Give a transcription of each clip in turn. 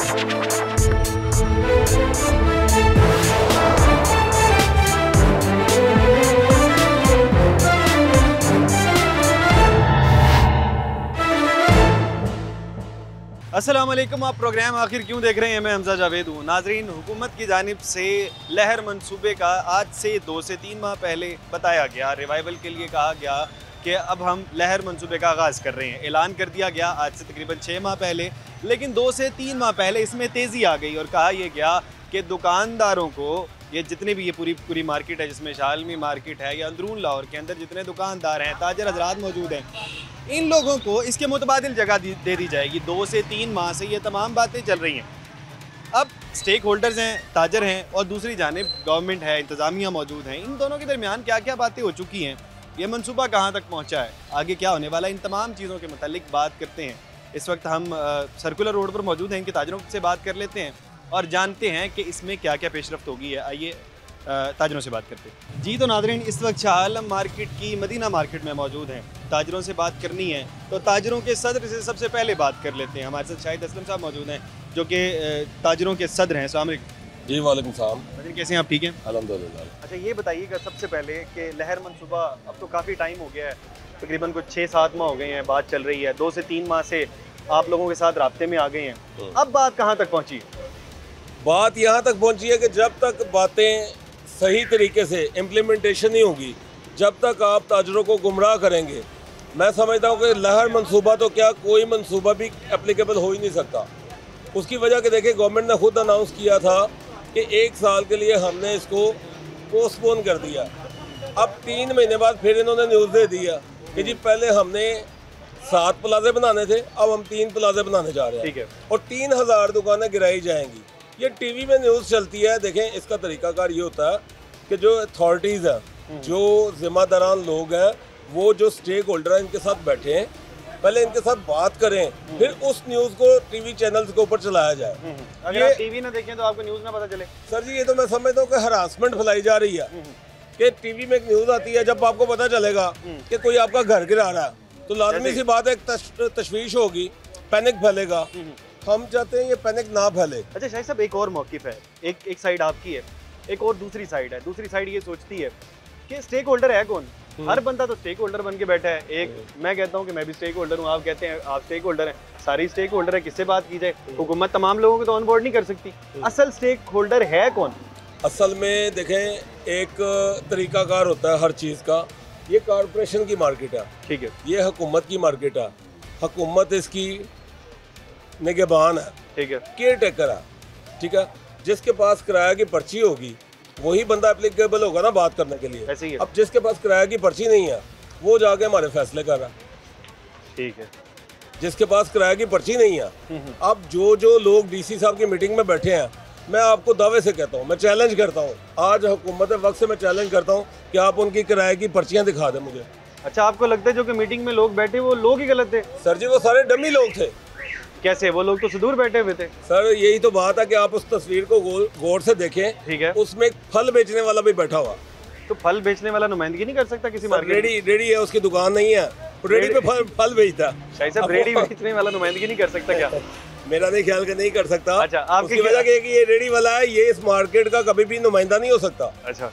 अस्सलाम वालेकुम। आप प्रोग्राम आखिर क्यों देख रहे हैं? मैं हमजा जावेद हूँ। नाजरीन, हुकूमत की जानिब से लहर मंसूबे का आज से 2 से 3 माह पहले बताया गया, रिवाइवल के लिए कहा गया कि अब हम लहर मंसूबे का आगाज़ कर रहे हैं। ऐलान कर दिया गया आज से तकरीबन 6 माह पहले, लेकिन 2 से 3 माह पहले इसमें तेज़ी आ गई और कहा यह गया कि दुकानदारों को, ये जितने भी ये पूरी मार्केट है, जिसमें शालमी मार्केट है या अंदरून लाहौर के अंदर जितने दुकानदार हैं, ताजर हजरात मौजूद हैं, इन लोगों को इसके मुतबादिल जगह दे दी जाएगी। 2 से 3 माह से ये तमाम बातें चल रही हैं। अब स्टेक होल्डर्स हैं, ताजर हैं और दूसरी जानिब गवर्नमेंट है, इंतज़ामिया मौजूद हैं। इन दोनों के दरमियान क्या क्या बातें हो चुकी हैं, ये मनसूबा कहाँ तक पहुँचा है, आगे क्या होने वाला है, इन तमाम चीज़ों के मुतालिक बात करते हैं। इस वक्त हम सर्कुलर रोड पर मौजूद हैं, इनके ताजरों से बात कर लेते हैं और जानते हैं कि इसमें क्या क्या पेशरफ्त होगी है। आइए ताजरों से बात करते हैं। जी तो नाज़रीन, इस वक्त शाह आलम मार्केट की मदीना मार्केट में मौजूद हैं। ताजरों से बात करनी है तो ताजरों के सदर से सबसे पहले बात कर लेते हैं। हमारे साथ शाहिद असलम साहब मौजूद हैं जो कि ताजरों के सदर हैं। अस्सलाम वालेकुम। जी वालेकुम सलाम। कैसे हैं आप? ठीक हैं अल्हम्दुलिल्लाह। अच्छा, ये बताइएगा सबसे पहले कि लहर मनसूबा अब तो काफ़ी टाइम हो गया है, तकरीबन कुछ 6-7 माह हो गए हैं, बात चल रही है। 2 से 3 माह से आप लोगों के साथ राब्ते में आ गए हैं। अब बात कहाँ तक पहुँची? बात यहाँ तक पहुँची है कि जब तक बातें सही तरीके से इम्प्लीमेंटेशन नहीं होगी, जब तक आप ताजरों को गुमराह करेंगे, मैं समझता हूँ कि लहर मंसूबा तो क्या, कोई मंसूबा भी एप्लीकेबल हो ही नहीं सकता। उसकी वजह कि देखिए, गवर्नमेंट ने खुद अनाउंस किया था कि 1 साल के लिए हमने इसको पोस्टपोन कर दिया। अब 3 महीने बाद फिर इन्होंने न्यूज़ दे दिया कि जी पहले हमने 7 प्लाजे बनाने थे, अब हम 3 प्लाजे बनाने जा रहे हैं। ठीक है। और 3000 दुकानें गिराई जाएंगी। ये टीवी में न्यूज़ चलती है। देखें, इसका तरीकाकार ये होता है कि जो अथॉरिटीज़ हैं, जो जिम्मेदारान लोग हैं, वो जो स्टेक होल्डर हैं, इनके साथ बैठे हैं, पहले इनके साथ बात करें, फिर उस न्यूज़ को टीवी चैनल्स के ऊपर चलाया जाए। अगर आप टीवी ना देखें तो आपको न्यूज़ ना पता चले। सर जी, ये तो मैं समझता हूँ कि हरासमेंट फैलाई जा रही है कि टीवी में एक न्यूज़ आती है, जब आपको पता चलेगा कि कोई आपका घर गिरा रहा है तो लाजमी सी बात है, एक तशवीश होगी, पैनिक फैलेगा। हम चाहते हैं ये पैनिक ना फैले। अच्छा शाहिद साहब, एक और मौक़िफ़ है, एक साइड आपकी है, एक और दूसरी साइड है। दूसरी साइड ये सोचती है कि स्टेक होल्डर है कौन? हर बंदा तो स्टेक होल्डर बन के बैठा है। एक मैं कहता हूँ कि मैं भी स्टेक होल्डर हूँ, आप कहते हैं आप स्टेक होल्डर हैं, सारी स्टेक होल्डर है, किससे बात की जाए? हुकूमत तमाम लोगों को तो ऑन बोर्ड नहीं कर सकती। असल स्टेक होल्डर है कौन? असल में देखें, एक तरीकाकार होता है हर चीज़ का। ये कॉरपोरेशन की मार्केट है, ठीक है, ये हुकूमत की मार्केट है। हुकूमत इसकी निगहबान है, ठीक है, केयर टेकर है, ठीक है। जिसके पास किराया की पर्ची होगी वही बंदा एप्लीकेबल होगा ना बात करने के लिए। ऐसे ही है। अब जिसके पास किराया की पर्ची नहीं है वो जाके हमारे फैसले कर रहा है, ठीक है। जिसके पास किराया की पर्ची नहीं है, अब जो लोग डीसी साहब की मीटिंग में बैठे हैं, मैं आपको दावे से कहता हूँ, मैं चैलेंज करता हूँ, आज हुकूमत वक्त से मैं चैलेंज करता हूँ कि आप उनकी किराए की पर्चियाँ दिखा दें मुझे। अच्छा, आपको लगता है जो कि मीटिंग में लोग बैठे वो लोग ही गलत थे? सर जी, वो सारे डमी लोग थे। कैसे? वो लोग तो सुदूर बैठे हुए थे। सर, यही तो बात है कि आप उस तस्वीर को गौर से देखें, ठीक है। उसमें एक फल बेचने वाला भी बैठा हुआ। तो फल बेचने वाला नुमाइंदगी नहीं कर सकता किसी मार्केट? रेडी है, उसकी दुकान नहीं है, रेडी पे फल बेचता। शायद साहब, रेडी बेचने वाला नुमाइंदगी नहीं कर सकता क्या? मेरा नहीं ख्याल कि नहीं कर सकता। अच्छा, आपकी वजह कि ये रेडी वाला है, ये इस मार्केट का कभी भी नुमाइंदा नहीं हो सकता। अच्छा,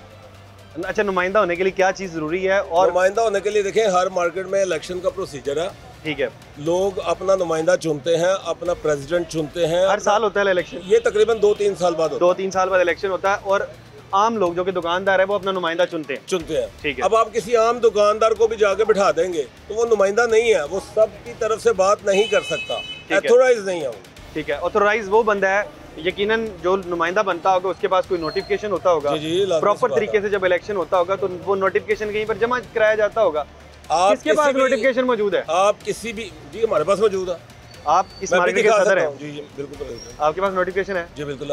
नुमाइंदा होने के लिए क्या चीज़ ज़रूरी है? और नुमाइंदा होने के लिए देखें, हर मार्केट में इलेक्शन का प्रोसीजर है, ठीक है। लोग अपना नुमाइंदा चुनते हैं, अपना प्रेसिडेंट चुनते हैं। हर साल होता है इलेक्शन? ये तकरीबन 2-3 साल बाद होता है। 2-3 साल बाद इलेक्शन होता है और आम लोग जो कि दुकानदार है वो अपना नुमाइंदा चुनते हैं। ठीक है। अब आप किसी आम दुकानदार को भी जाके बिठा देंगे तो वो नुमाइंदा नहीं है, वो सबकी तरफ से बात नहीं कर सकता, ऑथोराइज नहीं है वो। ठीक है, ऑथोराइज वो बंदा है, यकीनन जो नुमाइंदा बनता होगा उसके पास कोई नोटिफिकेशन होता होगा, प्रॉपर तरीके से जब इलेक्शन होता होगा तो वो नोटिफिकेशन कहीं पर जमा कराया जाता होगा। किसके पास नोटिफिकेशन मौजूद है? आप किसी भी, जी हमारे पास मौजूद है। आप इस मार्केट के सदर हैं? जी बिल्कुल। आपके पास नोटिफिकेशन है? जी बिल्कुल।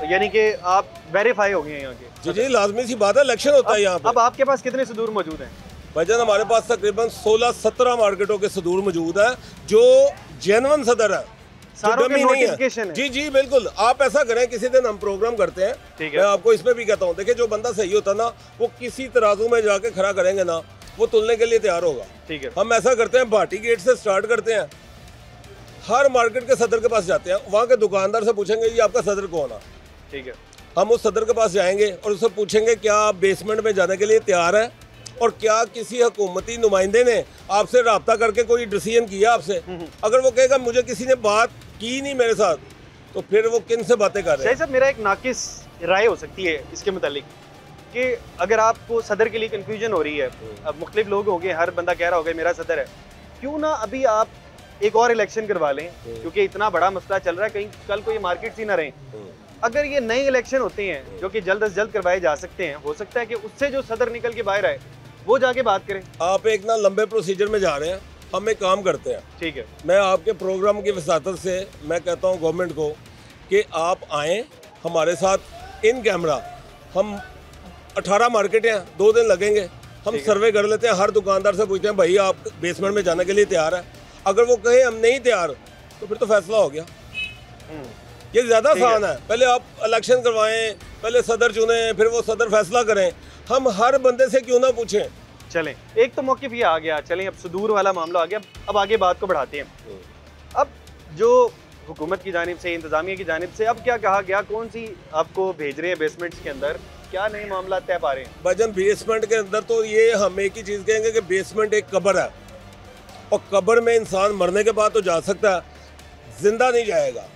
यानी कि आप वेरीफाई हो गए हैं यहाँ के? जी लाजमी सी बात है, इलेक्शन होता है यहाँ पे। अब आपके पास कितने सदूर मौजूद हैं? भाईजान, हमारे पास तकरीबन 16-17 मार्केटों के सदूर मौजूद है जो जेन्युइन सदर है, सारों के नोटिफिकेशन है। जी बिल्कुल। आप ऐसा करें, किसी दिन हम प्रोग्राम करते हैं, मैं आपको इसमें भी कहता हूँ, देखिए जो बंदा सही होता ना, वो किसी तराजू में जाके खड़ा करेंगे ना, वो तुलने के लिए तैयार होगा। ठीक है। हम ऐसा करते हैं, भाटी गेट से स्टार्ट करते हैं, हर मार्केट के सदर के पास जाते हैं, वहाँ के दुकानदार से पूछेंगे ये आपका सदर कौन है। ठीक है। हम उस सदर के पास जाएंगे और उससे पूछेंगे क्या आप बेसमेंट में जाने के लिए तैयार है, और क्या किसी हुकूमती नुमाइंदे ने आपसे रब्ता करके कोई डिसीजन किया आपसे। अगर वो कहेगा मुझे किसी ने बात की नहीं मेरे साथ, तो फिर वो किन से बातें कर रहे हैं। शाहिद साहब, मेरा एक नाकिस राय हो सकती है इसके मुतालिक कि अगर आपको सदर के लिए कंफ्यूजन हो रही है, अब मुख्तलिफ लोग होंगे, हर बंदा कह रहा होगा मेरा सदर है, क्यों ना अभी आप एक और इलेक्शन करवा लें, क्योंकि इतना बड़ा मसला चल रहा है, कहीं कल को ये मार्केट ही ना रहे। अगर ये नए इलेक्शन होते हैं जो कि जल्द से जल्द करवाए जा सकते हैं, हो सकता है कि उससे जो सदर निकल के बाहर आए वो जाके बात करें। आप एक ना लंबे प्रोसीजर में जा रहे हैं, हम एक काम करते हैं। ठीक है। मैं आपके प्रोग्राम की वसातत से मैं कहता हूँ गवर्नमेंट को कि आप आएँ हमारे साथ इन कैमरा। हम 18 मार्केट हैं, 2 दिन लगेंगे, हम सर्वे कर लेते हैं, हर दुकानदार से पूछते हैं भाई आप बेसमेंट में जाने के लिए तैयार है। अगर वो कहे हम नहीं तैयार, तो फिर तो फैसला हो गया। ये ज़्यादा आसान है। पहले आप इलेक्शन करवाएं, पहले सदर चुने, फिर वो सदर फैसला करें। हम हर बंदे से क्यों ना पूछें। चलें, एक तो मौक़िफ़ ये आ गया, चलें अब सुदूर वाला मामला आ गया, अब आगे बात को बढ़ाते हैं। अब जो हुकूमत की जानिब से, इंतज़ामिया की जानिब से अब क्या कहा गया, कौन सी आपको भेज रहे हैं बेसमेंट्स के अंदर, क्या नए मामला तय पा रहे हैं? भाईजान बेसमेंट के अंदर तो ये हम एक ही चीज़ कहेंगे कि बेसमेंट एक कब्र है, और कब्र में इंसान मरने के बाद तो जा सकता है, जिंदा नहीं जाएगा।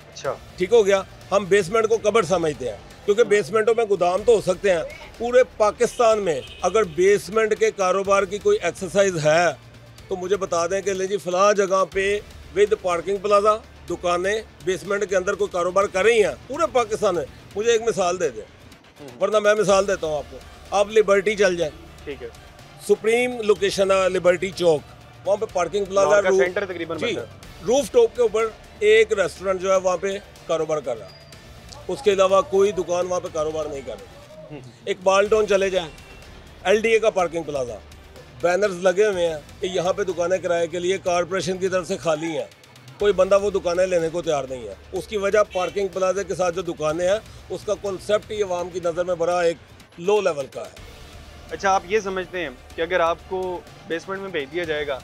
अच्छा, ठीक हो गया। हम बेसमेंट को कब्र समझते हैं, क्योंकि बेसमेंटों में गोदाम तो हो सकते हैं। पूरे पाकिस्तान में अगर बेसमेंट के कारोबार की कोई एक्सरसाइज है तो मुझे बता दें कि ले जी फलां जगह पे विद पार्किंग प्लाजा दुकानें बेसमेंट के अंदर कोई कारोबार कर रही हैं पूरे पाकिस्तान में। मुझे एक मिसाल दे दें, वरना मैं मिसाल देता हूँ आपको। आप लिबर्टी चल जाएं, ठीक है, सुप्रीम लोकेशन है लिबर्टी चौक, वहाँ पे पार्किंग प्लाजा सेंटर तकरीबन रूफ टॉप के ऊपर एक रेस्टोरेंट जो है वहाँ पे कारोबार कर रहा है, उसके अलावा कोई दुकान वहाँ पे कारोबार नहीं कर रही। एक बालटोन चले जाएं, LDA का पार्किंग प्लाजा, बैनर्स लगे हुए हैं कि यहाँ पे दुकानें किराए के लिए कॉरपोरेशन की तरफ से खाली हैं, कोई बंदा वो दुकानें लेने को तैयार नहीं है। उसकी वजह पार्किंग प्लाजे के साथ जो दुकानें हैं उसका कॉन्सेप्ट ही अवाम की नज़र में बड़ा एक लो लेवल का है। अच्छा, आप ये समझते हैं कि अगर आपको बेसमेंट में भेज दिया जाएगा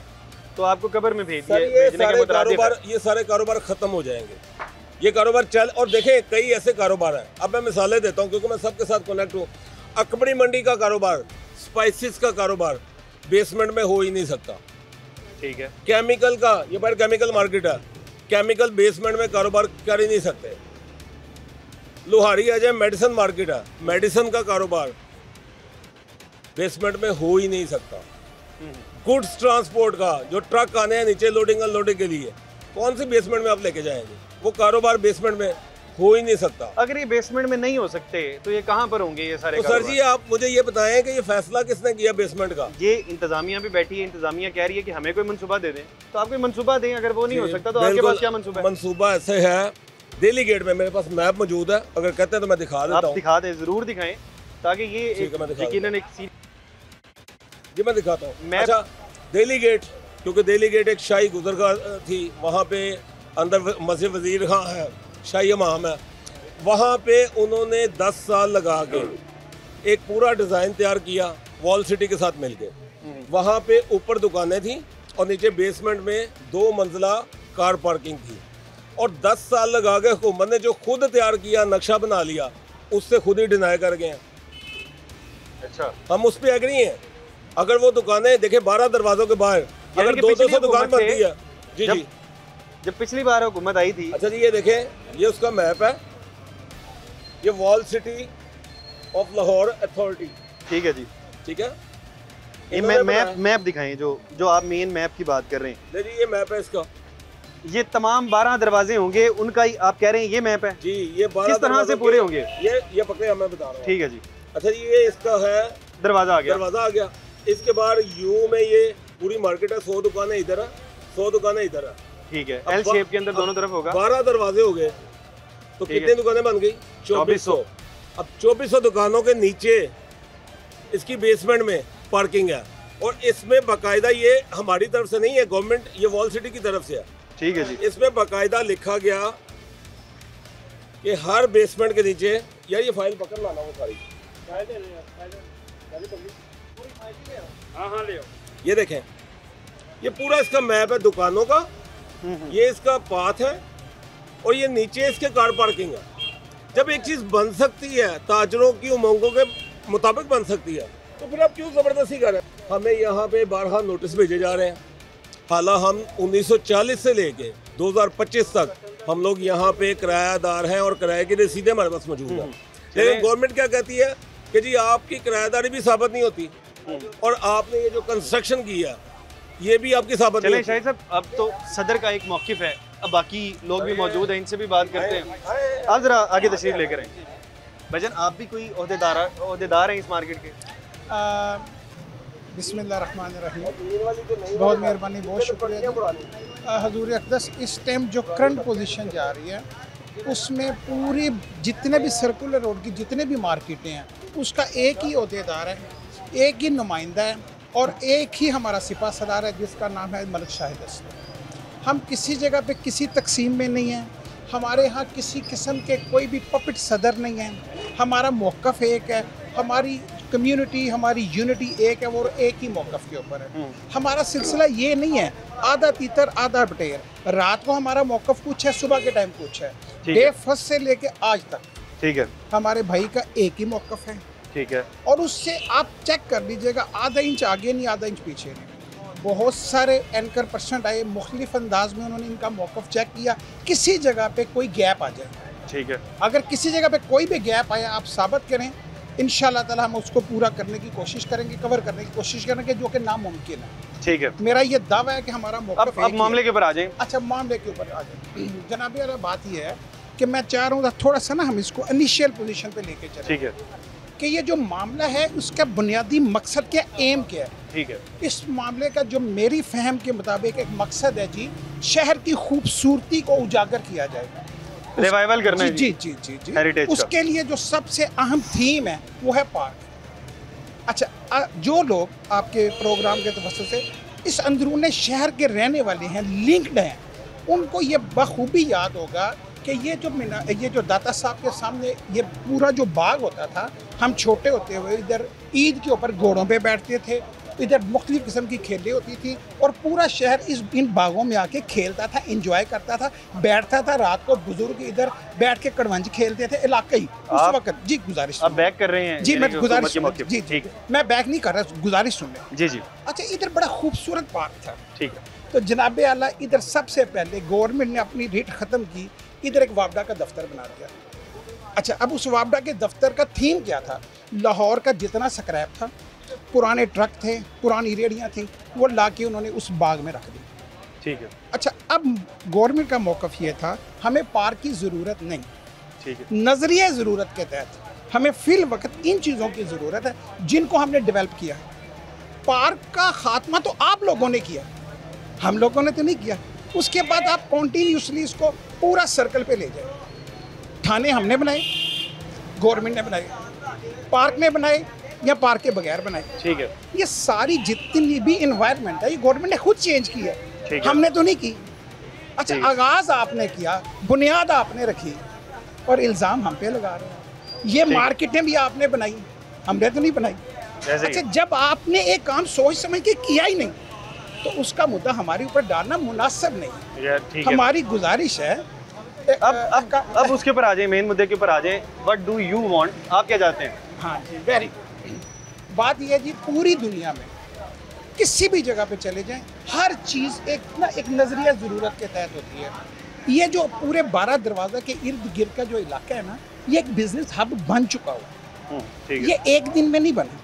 तो आपको कब्र में भेज दिया, ये सारे कारोबार खत्म हो जाएंगे। ये कारोबार चल, और देखें कई ऐसे कारोबार हैं, अब मैं मिसालें देता हूँ क्योंकि मैं सबके साथ कनेक्ट हूँ। अकबरी मंडी का कारोबार, स्पाइसेस का कारोबार बेसमेंट में हो ही नहीं सकता। ठीक है। केमिकल का, ये बार केमिकल मार्केट है, केमिकल बेसमेंट में कारोबार कर ही नहीं सकते। लोहारी आ जाए, मेडिसिन मार्केट है, मेडिसिन का कारोबार बेसमेंट में हो ही नहीं सकता। गुड्स ट्रांसपोर्ट का, जो ट्रक आने हैं नीचे लोडिंग अनलोडिंग के लिए, कौन सी बेसमेंट में आप लेके जाएंगे? वो कारोबार बेसमेंट में हो ही नहीं सकता। अगर ये बेसमेंट में नहीं हो सकते तो ये कहाँ पर होंगे ये सारे? तो सर जी आप मुझे ये बताएं कि ये फैसला किसने किया बेसमेंट का? ये इंतजामिया भी बैठी है, इंतजामिया कह रही है कि हमें कोई मंसूबा दे दें, तो आप कोई मंसूबा दें। अगर वो नहीं हो सकता तो आपके पास क्या मंसूबा है? मंसूबा ऐसे है, दिल्ली गेट में मेरे पास मैप मौजूद है, अगर कहते हैं तो मैं दिखा देता हूँ। दिखा दें, जरूर दिखाएं, ताकि ये यकीनन एक सीट जी मैं दिखाता हूँ। अच्छा, दिल्ली गेट, क्योंकि दिल्ली गेट एक शाही गुजरगाह थी, वहाँ पे अंदर मस्जिद वजीर खां है, शाही इमाम है, वहाँ पे उन्होंने 10 साल लगा के एक पूरा डिज़ाइन तैयार किया वॉल सिटी के साथ मिलके। वहाँ पे ऊपर दुकानें थी और नीचे बेसमेंट में 2 मंजिला कार पार्किंग थी, और 10 साल लगा के हुकूमत ने जो खुद तैयार किया, नक्शा बना लिया, उससे खुद ही डिनाई कर गए हैं। अच्छा, हम उस पर एग्री हैं। अगर वो दुकानें देखें 12 दरवाजों के बाहर अगर 200 दुकान बनती है जी जी, जब पिछली बार हुकूमत आई थी। अच्छा जी, ये देखें, ये उसका मैप है, ये wall city of Lahore authority. ठीक है जी, ठीक है। ये मैप दिखाएं, जो आप मेन मैप की बात कर रहे हैं। नहीं जी, ये मैप है इसका, ये तमाम 12 दरवाजे होंगे उनका ही आप कह रहे हैं ये मैप है जी। ये 12 किस तरह से पूरे होंगे? ये पकड़े, मैं बता रहा हूँ। ठीक है जी। अच्छा जी, ये इसका है दरवाजा आ गया, दरवाजा आ गया। इसके बाद यू में ये पूरी मार्केट है, 100 दुकानें इधर है, 100 दुकानें इधर है। ठीक है, एल शेप के अंदर दोनों तरफ होगा। 12 दरवाजे हो गए, तो कितनी दुकानें बन गई? 2400। अब 2400 दुकानों के नीचे इसकी बेसमेंट में पार्किंग है, और इसमें बाकायदा, ये हमारी तरफ से नहीं है, गवर्नमेंट, ये वॉल सिटी की तरफ से है। ठीक है जी। इसमें बाकायदा लिखा गया कि हर बेसमेंट के नीचे, यार ये फाइल पकड़ लाना, वो सारी हाँ ले आओ। ये देखें, ये पूरा इसका मैप है दुकानों का, ये इसका पाथ है और ये नीचे इसके कार पार्किंग है। जब एक चीज़ बन सकती है, ताजरों की उमंगों के मुताबिक बन सकती है, तो फिर आप क्यों ज़बरदस्ती कर रहे हैं? हमें यहाँ पे बारहा नोटिस भेजे जा रहे हैं। हालांकि हम 1940 से लेके 2025 तक हम लोग यहाँ पे किरायादार हैं और किराए की रसीदें हमारे पास मौजूद हैं। लेकिन गवर्नमेंट क्या कहती है कि जी आपकी किराएदारी भी साबित नहीं होती और आपने ये जो कंस्ट्रक्शन किया ये भी आपकी साबित नहीं होती। शाहिद साहब, अब तो सदर का एक मौक़िफ़ है, अब बाकी लोग भी मौजूद हैं, इनसे भी बात करते हैं। आप ज़रा आगे तशरीफ़ लेकर आएँ। भजन, आप भी कोई ओहदेदार हैं इस मार्केट के? बिस्मिल्लाहिर्रहमानिर्रहीम। बहुत मेहरबानी, बहुत शुक्रिया। हजूर अक़दस, इस टाइम जो करंट पोजीशन जा रही है उसमें पूरी जितने भी सर्कुलर रोड की जितने भी मार्केटें हैं उसका एक ही ओहदेदार है, एक ही नुमाइंदा है और एक ही हमारा सिपा सलार है जिसका नाम है मलिक शाहिद असलम। हम किसी जगह पे किसी तकसीम में नहीं हैं, हमारे यहाँ किसी किस्म के कोई भी पपेट सदर नहीं है। हमारा मौक़िफ़ एक है, हमारी कम्युनिटी, हमारी यूनिटी एक है, वो एक ही मौक़िफ़ के ऊपर है। हमारा सिलसिला ये नहीं है आधा तीतर आधा बटेर। रात को हमारा मौक़िफ़ कुछ है, सुबह के टाइम कुछ है। डे फर्स्ट से लेके आज तक ठीक है, हमारे भाई का एक ही मौक़िफ़ है। ठीक है, और उससे आप चेक कर लीजिएगा, आधा इंच आगे नहीं, आधा इंच पीछे नहीं। बहुत सारे एंकर पर्सन आए, मुख्तलिफ अंदाज में उन्होंने इनका मौक़िफ़ चेक किया, किसी जगह पे कोई गैप आ जाए। ठीक है, अगर किसी जगह पे कोई भी गैप आया आप साबित करें, इंशाल्लाह ताला हम उसको पूरा करने की कोशिश करेंगे, कवर करने की कोशिश करेंगे, जो कि नामुमकिन है। ठीक है, मेरा ये दावा है कि हमारा मौक़िफ़ अब मामले के ऊपर आ जाएं। अच्छा, मामले के ऊपर आ जाए। जनाब यार, बात ये है कि मैं चाह रहा हूँ थोड़ा सा ना हम इसको इनिशियल पोजीशन पे लेके चलें। ठीक है, कि ये जो मामला है उसका बुनियादी मकसद क्या, एम क्या है। ठीक है, इस मामले का जो मेरी फहम के मुताबिक एक मकसद है जी, शहर की खूबसूरती को उजागर किया जाएगा, रिवाइवल करना है जी जी जी जी, हेरिटेज उसके लिए जो सबसे अहम थीम है वो है पार्क। अच्छा, जो लोग आपके प्रोग्राम के तवज्जो से इस अंदरूने शहर के रहने वाले हैं, लिंक्ड हैं, उनको ये बखूबी याद होगा कि ये जो दाता साहब के सामने ये पूरा जो बाग होता था, हम छोटे होते हुए इधर ईद के ऊपर घोड़ों पे बैठते थे, इधर मुख्तलिफ किस्म की खेलें होती थी और पूरा शहर इन बागों में आके खेलता था, इंजॉय करता था, बैठता था। रात को बुजुर्ग इधर बैठ के कड़वंज खेलते थे इलाकई उस वक्त। जी गुजारिश, आप बैक कर रहे हैं? जी मैं गुजारिश, जी ठीक है, मैं बैक नहीं कर रहा, गुजारिश सुन रहे। जी जी। अच्छा, इधर बड़ा खूबसूरत पार्क था। ठीक है, तो जनाब आला, इधर सबसे पहले गवर्नमेंट ने अपनी रेट ख़त्म की, इधर एक वापडा का दफ्तर बना दिया। अच्छा, अब उस वापडा के दफ्तर का थीम क्या था? लाहौर का जितना स्क्रैप था, पुराने ट्रक थे, पुरानी रेहड़ियाँ थी, वो ला के उन्होंने उस बाग में रख दी। ठीक है, अच्छा, अब गवर्नमेंट का मौक़िफ़ ये था, हमें पार्क की ज़रूरत नहीं। ठीक है, नज़रिए ज़रूरत के तहत हमें फ़िल वक्त इन चीज़ों की ज़रूरत है जिनको हमने डेवलप किया। पार्क का ख़ात्मा तो आप लोगों ने किया, हम लोगों ने तो नहीं किया। उसके बाद आप कॉन्टीन्यूसली इसको पूरा सर्कल पे ले जाए। थाने हमने बनाए, गवर्नमेंट ने बनाए, पार्क ने बनाए या पार्क के बगैर बनाए। ठीक है, ये सारी जितनी भी इन्वायरमेंट है ये गवर्नमेंट ने खुद चेंज की है, हमने तो नहीं की। अच्छा, आगाज़ आपने किया, बुनियाद आपने रखी और इल्ज़ाम हम पे लगा रहे हैं। ये मार्केटें भी आपने बनाई, हमने तो नहीं बनाई। अच्छा, जब आपने एक काम सोच समझ के किया ही नहीं तो उसका मुद्दा हमारे ऊपर डालना मुनासिब नहीं। हमारी गुजारिश है। अब उसके ऊपर आ जाए, मेन मुद्दे के ऊपर आ जाए। व्हाट डू यू वांट, आप क्या चाहते हैं? हाँ जी, वेरी गुड। बात यह है जी, पूरी दुनिया में किसी भी जगह पे चले जाएं, हर चीज़ एक नज़रिया ज़रूरत के तहत होती है। ये जो पूरे 12 दरवाज़ा के इर्द गिर्द का जो इलाका है ना, ये एक बिजनेस हब बन चुका हुआ है। ये एक दिन में नहीं बना,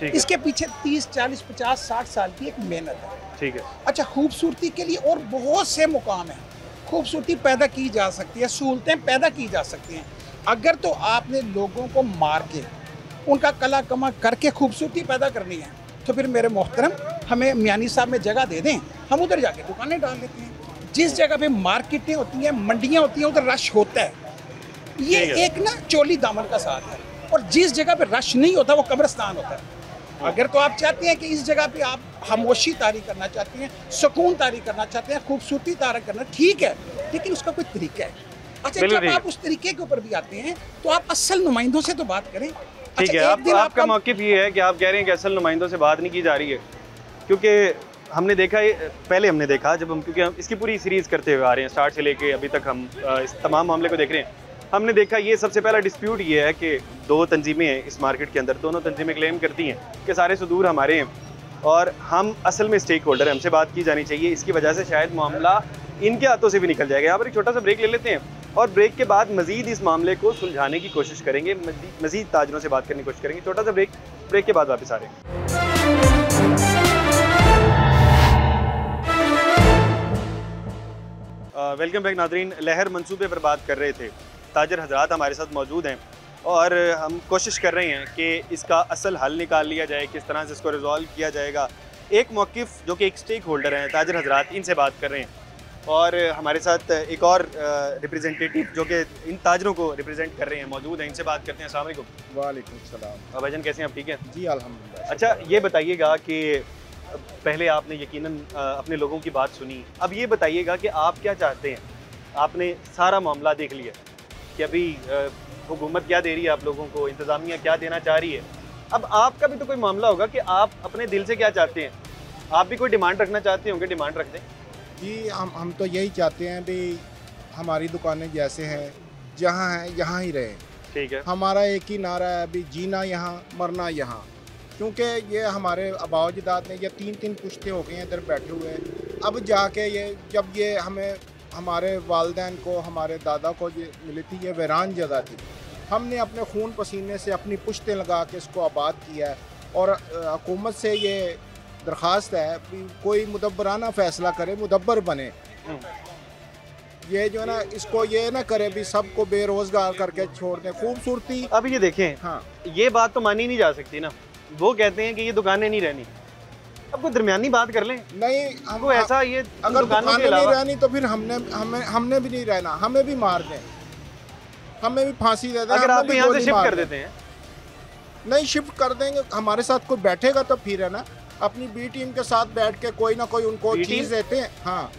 इसके पीछे 30, 40, 50, 60 साल की एक मेहनत है। ठीक है। अच्छा, खूबसूरती के लिए और बहुत से मुकाम हैं, खूबसूरती पैदा की जा सकती है, सहूलतें पैदा की जा सकती हैं। अगर तो आपने लोगों को मार के उनका कला कमा करके खूबसूरती पैदा करनी है तो फिर मेरे मोहतरम हमें मियानी साहब में जगह दे दें, हम उधर जाके दुकानें डाल लेते हैं। जिस जगह पे मार्केटें होती हैं, मंडियाँ होती हैं, उधर रश होता है। ये एक ना चोली दामन का साथ है। और जिस जगह पे रश नहीं होता वो कब्रिस्तान होता है। अगर तो आप चाहते हैं कि इस जगह पे आप खामोशी तारी करना चाहते हैं, सुकून तारी करना चाहते हैं, खूबसूरती तारी करना, ठीक है, लेकिन उसका कोई तरीका है। अच्छा, जब आप उस तरीके के ऊपर भी आते हैं तो आप असल नुमाइंदों से तो बात करें। ठीक है, आपका मौक़िफ़ ये है कि आप कह रहे हैं कि असल नुमाइंदों से बात नहीं की जा रही है, क्योंकि हमने देखा पहले हमने देखा जब हम, क्योंकि हम इसकी पूरी सीरीज़ करते हुए आ रहे हैं, स्टार्ट से लेके अभी तक हम इस तमाम मामले को देख रहे हैं। हमने देखा ये सबसे पहला डिस्प्यूट ये है कि दो तंजीमें हैं इस मार्केट के अंदर, दोनों तंजीमें क्लेम करती हैं कि सारे सुदूर हमारे हैं और हम असल में स्टेक होल्डर हैं, हमसे बात की जानी चाहिए। इसकी वजह से शायद मामला इनके हाथों से भी निकल जाएगा। यहाँ पर एक छोटा सा ब्रेक ले लेते हैं और ब्रेक के बाद मजीद इस मामले को सुलझाने की कोशिश करेंगे, मजीद ताजरों से बात करने की कोशिश करेंगे। छोटा सा ब्रेक के बाद वापस आ रहे हैं। Welcome back Nadreen. लहर मंसूबे पर बात कर रहे थे, ताजर हजरात हमारे साथ मौजूद हैं और हम कोशिश कर रहे हैं कि इसका असल हल निकाल लिया जाए, किस तरह से इसको रिजॉल्व किया जाएगा। एक मौक़िफ़ जो कि एक स्टेक होल्डर हैं ताजर हजरात, इनसे बात कर रहे हैं और हमारे साथ एक और रिप्रेजेंटेटिव जो कि इन ताजरों को रिप्रेजेंट कर रहे हैं मौजूद हैं, इनसे बात करते हैं। अस्सलाम वालेकुम। वालेकुम सलाम। भाईजान कैसे हैं आप? ठीक है जी अल्हम्दुलिल्लाह। अच्छा, ये बताइएगा कि पहले आपने यकीनन अपने लोगों की बात सुनी, अब ये बताइएगा कि आप क्या चाहते हैं। आपने सारा मामला देख लिया कि अभी हुकूमत क्या दे रही है आप लोगों को, इंतज़ामिया क्या देना चाह रही है। अब आपका भी तो कोई मामला होगा कि आप अपने दिल से क्या चाहते हैं। आप भी कोई डिमांड रखना चाहते होंगे, डिमांड रख दें। जी हम तो यही चाहते हैं भी हमारी दुकानें जैसे हैं, जहाँ हैं यहाँ ही रहें। ठीक है। हमारा एक ही नारा है अभी, जीना यहाँ मरना यहाँ, क्योंकि ये हमारे आबाओ अजदाद ने ये 3-3 पुश्ते हो गए हैं इधर बैठे हुए। अब जाके ये जब ये हमें हमारे वालिदैन को, हमारे दादा को ये मिली थी, ये वीरान जगह थी। हमने अपने खून पसीने से अपनी पुश्तें लगा के इसको आबाद किया है और हुकूमत से ये दरख्वास्त है कि कोई मुदब्बराना फ़ैसला करे, मुदब्बर बने। ये जो है ना, इसको ये ना करे भी सबको बेरोज़गार करके छोड़ दें। खूबसूरती अब ये देखें, हाँ, ये बात तो मानी नहीं जा सकती ना। वो कहते हैं कि ये दुकानें नहीं रहनी, अब कोई दरमियानी बात कर लें। नहीं, हमको ऐसा ये अगर दुकानें नहीं रहनी तो फिर हमने भी नहीं रहना, हमें भी मार दें, हमें भी फांसी दे दें। अगर आप यहाँ से शिफ्ट कर देते हैं। नहीं, शिफ्ट कर देंगे, हमारे साथ कोई बैठेगा तो फिर है ना, अपनी बी टीम के साथ बैठ के कोई ना कोई उनको चीज़ देते हैं। हाँ,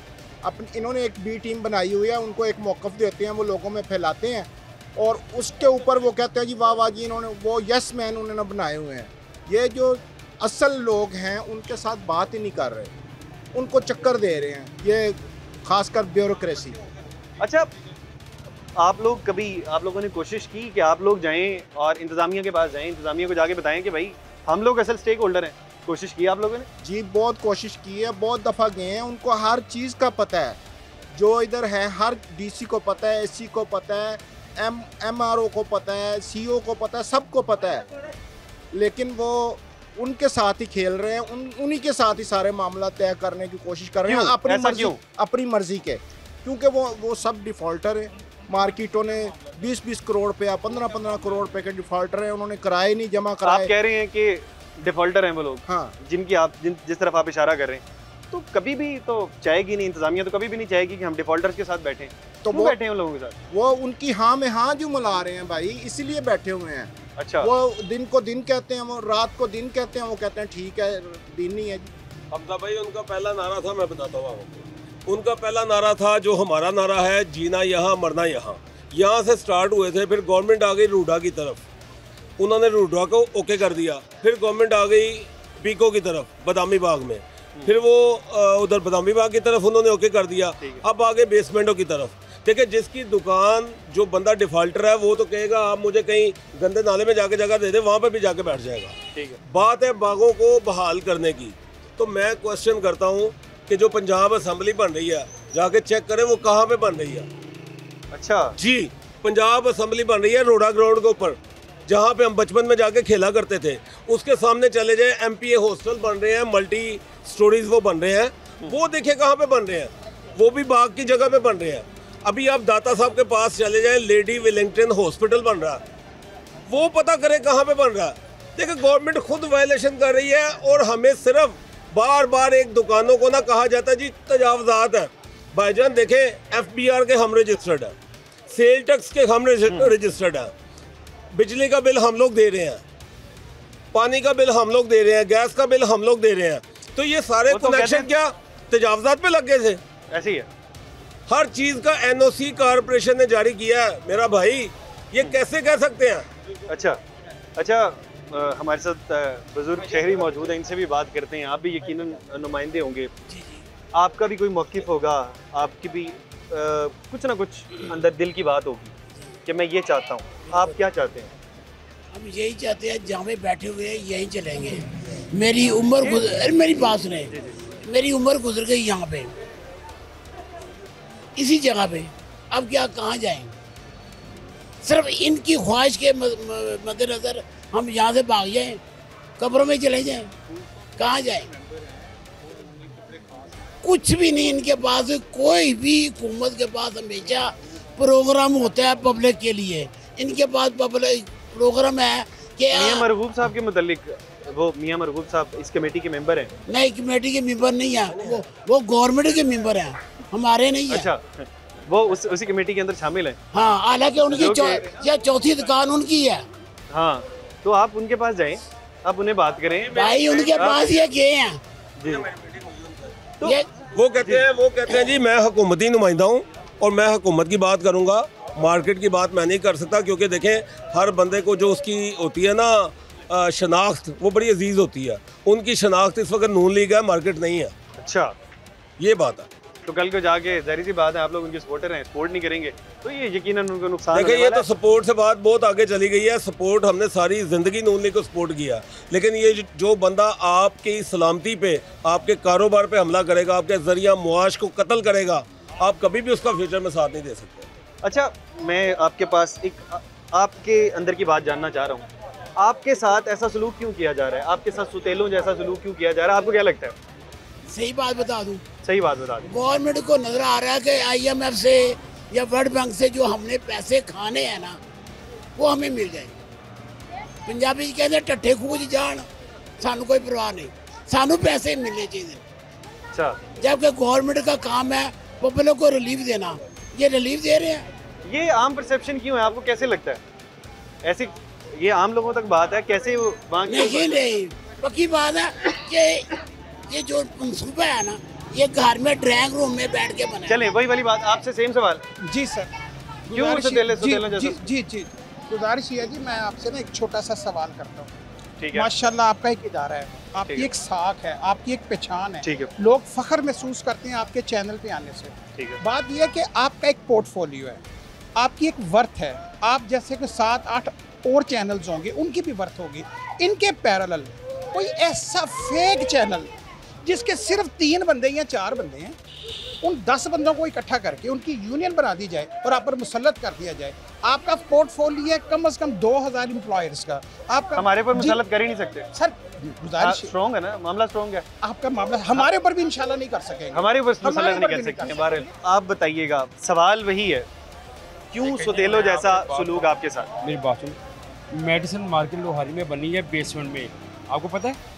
इन्होंने एक बी टीम बनाई हुई है, उनको एक मौक़िफ़ देते हैं, वो लोगों में फैलाते हैं और उसके ऊपर वो कहते हैं जी वाह वाह जी, इन्होंने वो यस मैन उन्होंने बनाए हुए हैं। ये जो असल लोग हैं उनके साथ बात ही नहीं कर रहे, उनको चक्कर दे रहे हैं, ये खासकर ब्यूरोक्रेसी। अच्छा, आप लोगों ने कोशिश की कि आप लोग जाएं और इंतज़ामिया के पास जाएं, इंतज़ामिया को जाके बताएं कि भाई हम लोग असल स्टेक होल्डर हैं? कोशिश की आप लोगों ने? जी बहुत कोशिश की है, बहुत दफ़ा गए हैं, उनको हर चीज़ का पता है जो इधर है, हर डीसी को पता है, एससी को पता है, एमआरओ को पता है, सीओ को पता है, सबको पता है, लेकिन वो उनके साथ ही खेल रहे हैं, उन्हीं के साथ ही सारे मामला तय करने की कोशिश कर रहे हैं अपनी मर्जी के, क्योंकि वो सब डिफ़ॉल्टर है। मार्केटों ने 20-20 करोड़ रुपया, 15-15 करोड़ रुपए के डिफ़ॉल्टर हैं, उन्होंने किराए नहीं जमा कराए। आप कह रहे हैं कि डिफ़ॉल्टर हैं वो लोग, हाँ, जिस तरफ आप इशारा कर रहे हैं, तो कभी भी तो चाहेगी नहीं, इंतज़ामिया तो कभी भी नहीं चाहेगी कि हम डिफ़ॉल्टर्स के साथ बैठें। तो वो बैठे हैं उन लोगों के साथ, वो उनकी हाँ में हाँ जो मिला रहे हैं भाई, इसलिए बैठे हुए हैं। अच्छा, वो दिन को दिन कहते हैं, वो रात को दिन कहते हैं, वो कहते हैं ठीक है दिन नहीं है। हमजा भाई, उनका पहला नारा था, मैं बताता हूँ आपको, उनका पहला नारा था जो हमारा नारा है, जीना यहाँ मरना यहाँ। यहाँ से स्टार्ट हुए थे, फिर गवर्नमेंट आ गई रूडा की तरफ, उन्होंने रूडा को ओके कर दिया, फिर गवर्नमेंट आ गई पीको की तरफ बदामी बाग में, फिर वो उधर बदामी बाग की तरफ उन्होंने ओके कर दिया, अब आगे बेसमेंटों की तरफ। देखिए, जिसकी दुकान, जो बंदा डिफ़ॉल्टर है वो तो कहेगा आप मुझे कहीं गंदे नाले में जाके जगह दे दे, वहाँ पे भी जाके बैठ जाएगा। ठीक है, बात है बागों को बहाल करने की। तो मैं क्वेश्चन करता हूँ कि जो पंजाब असम्बली बन रही है, जाके चेक करें वो कहाँ पे बन रही है। अच्छा जी, पंजाब असम्बली बन रही है रोड़ा ग्राउंड के ऊपर, जहाँ पे हम बचपन में जाके खेला करते थे। उसके सामने चले जाए, MPA हॉस्टल बन रहे हैं, मल्टी स्टोरीज वो बन रहे हैं, वो देखिए कहाँ पे बन रहे हैं, वो भी बाग की जगह पे बन रहे हैं। अभी आप दाता साहब के पास चले जाएं, लेडी विलिंगटन हॉस्पिटल बन रहा है, वो पता करें कहाँ पे बन रहा है। देखिए, गवर्नमेंट खुद वायलेशन कर रही है और हमें सिर्फ बार बार एक दुकानों को ना कहा जाता जी तजावजात है। भाईजान देखें, FBR के हम रजिस्टर्ड है, सेल टैक्स के हम रजिस्टर्ड है, बिजली का बिल हम लोग दे रहे हैं, पानी का बिल हम लोग दे रहे हैं, गैस का बिल हम लोग दे रहे हैं। तो ये सारे कनेक्शन क्या तजावजात पे लग गए थे? ऐसे ही है, हर चीज़ का NOC कॉर्पोरेशन ने जारी किया है। मेरा भाई, ये कैसे कह सकते हैं? अच्छा, हमारे साथ बुजुर्ग शहरी मौजूद हैं, इनसे भी बात करते हैं। आप भी यकीनन नुमाइंदे होंगे, आपका भी कोई मौक़िफ़ होगा, आपकी भी कुछ ना कुछ अंदर दिल की बात होगी कि मैं ये चाहता हूँ। आप क्या चाहते हैं? हम यही चाहते हैं, जहाँ पे बैठे हुए हैं यहीं चलेंगे। मेरी उम्र मेरी बात सुने, मेरी उम्र गुजर गई यहाँ पे, इसी जगह पे। अब क्या, कहाँ जाएंगे? सिर्फ इनकी ख्वाहिश के मद्देनजर हम यहाँ से भाग जाएं, कब्रों में चले जाएं, कहाँ जाएं? कुछ भी नहीं इनके पास। कोई भी हुकूमत के पास हमेशा प्रोग्राम होता है पब्लिक के लिए, इनके पास पब्लिक प्रोग्राम है कि मियां मरगूब साहब के मुतालिक, वो मियां मरगूब साहब इस कमेटी के मेंबर हैं? नहीं, कमेटी के मेंबर नहीं है, वो गवर्नमेंट के मेंबर हैं, हमारे नहीं है। अच्छा, वो उसी कमेटी के अंदर शामिल हैं? हाँ, हालांकि उनकी चौथी दुकान उनकी है। हाँ, तो आप उनके पास जाएं, आप उन्हें बात करें। भाई उनके पास ये गए हैं जी। तो ये वो कहते हैं जी मैं हुकूमती नुमाइंदा हूँ और मैं हुकूमत की बात करूँगा, मार्केट की बात मैं नहीं कर सकता। क्योंकि देखें, हर बंदे को जो उसकी होती है ना शनाख्त, वो बड़ी अजीज़ होती है। उनकी शनाख्त इस वक्त नून लीग है, मार्केट नहीं है। अच्छा, ये बात है। तो कल को जाके जाहिर सी बात है, आप लोग उनके सपोर्टर हैं, सपोर्ट नहीं करेंगे तो ये यकीनन उनको नुकसान देखिए, होने ये वाला तो सपोर्ट से बात बहुत आगे चली गई है। सपोर्ट हमने सारी ज़िंदगी नून लीग को सपोर्ट किया, लेकिन ये जो बंदा आपकी सलामती पे, आपके कारोबार पे हमला करेगा, आपके ज़रिया मुआश को कत्ल करेगा, आप कभी भी उसका फ्यूचर में साथ नहीं दे सकते। अच्छा, मैं आपके पास एक आपके अंदर की बात जानना चाह रहा हूँ। आपके साथ ऐसा सलूक क्यों किया जा रहा है? आपके साथ सुतेलों जैसा सलूक क्यों किया जा रहा है? आपको क्या लगता है? सही बात बता दूं, सही बात बता दें। गवर्नमेंट को नजर आ रहा है कि IMF से या वर्ल्ड बैंक से जो हमने पैसे खाने हैं ना, वो हमें मिल जाए। पंजाबी कहते हैं टट्ठे खूज जान, सानू कोई परवाह नहीं, सानू पैसे मिलने चाहिए। अच्छा, जबकि गवर्नमेंट का काम है पब्लिक को रिलीफ देना, ये रिलीफ दे रहे हैं। ये आम परसेप्शन क्यों है? आपको कैसे लगता है ऐसी, ये आम लोगों तक बात है, कैसे वो वहाँ नहीं, पक्की बात है कि ये जो मंसूबा है ना, ये घर में ड्राइंग रूम में बैठ के बना। चलें, वही वाली बात, आपसे सेम सवाल। जी सर, क्यों जी गुजारिश ये है जी, मैं आपसे ना एक छोटा सा सवाल करता हूँ। ठीक है, माशाल्लाह आपका एक इदारा है, आपकी ठीक है। एक साख है, आपकी एक पहचान है, ठीक है, लोग फख्र महसूस करते हैं आपके चैनल पे आने से। ठीक है। बात यह है कि आपका एक पोर्टफोलियो है, आपकी एक वर्थ है। आप जैसे कि 7-8 और चैनल्स होंगे, उनकी भी वर्थ होगी। इनके पैरेलल कोई ऐसा फेक चैनल जिसके सिर्फ 3 बंदे या 4 बंदे हैं, उन 10 बंदों को इकट्ठा करके उनकी यूनियन बना दी जाए और आप पर मुसल्लत कर दिया जाए। आपका पोर्टफोलियो है कम से कम 2000 एम्प्लॉयर्स का। आपका हमारे पर मुसल्लत कर ही नहीं सकते सर, गुजारिश स्ट्रॉन्ग है ना, मामला स्ट्रॉन्ग है। आपका मामला हमारे ऊपर भी इंशाल्लाह नहीं कर सकेंगे, हमारे ऊपर मुसल्लत हमारे नहीं ऊपर कर भी सकते। बहरहाल आप बताइएगा, सवाल वही है, क्यों सुतेलो जैसा सलूक आपके साथ? मेरी बात सुन, मेडिसिन मार्केट लोहारी में बनी है बेसमेंट में, आपको पता है?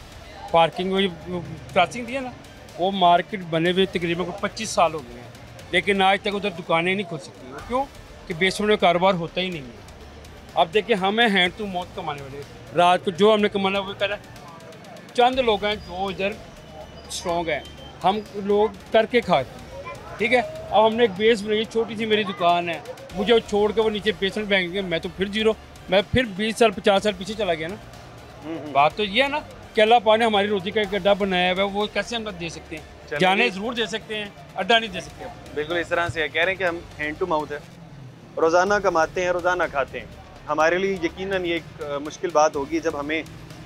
पार्किंग वो क्रॉसिंग थी ना, वो मार्केट बने हुए तकरीबन 25 साल हो गए हैं, लेकिन आज तक उधर दुकानें नहीं खुल सकती। क्यों? कि बेसमेंट में कारोबार होता ही नहीं है। अब देखिए, हमें हैंड टू माउथ कमाने वाले, रात को जो हमने कमाना वो करा। चंद लोग हैं जो इधर स्ट्रॉन्ग हैं, हम लोग करके खाते हैं, ठीक है। अब हमने एक बेस बनाई, छोटी सी मेरी दुकान है, मुझे छोड़ के वो नीचे बेसमेंट बैंक गए, मैं तो फिर जीरो, मैं फिर 20 साल 50 साल पीछे चला गया ना। बात तो ये है ना कि अल्लाह पाक ने हमारी रोजी का एक गड्ढा बनाया हुआ है, वो कैसे हम दे सकते हैं? जाने ज़रूर दे सकते हैं, अड्डा नहीं दे सकते। बिल्कुल इस तरह से है, कह रहे हैं कि हम हैंड टू माउथ है, रोज़ाना कमाते हैं, रोज़ाना खाते हैं। हमारे लिए यकीनन ये एक मुश्किल बात होगी जब हमें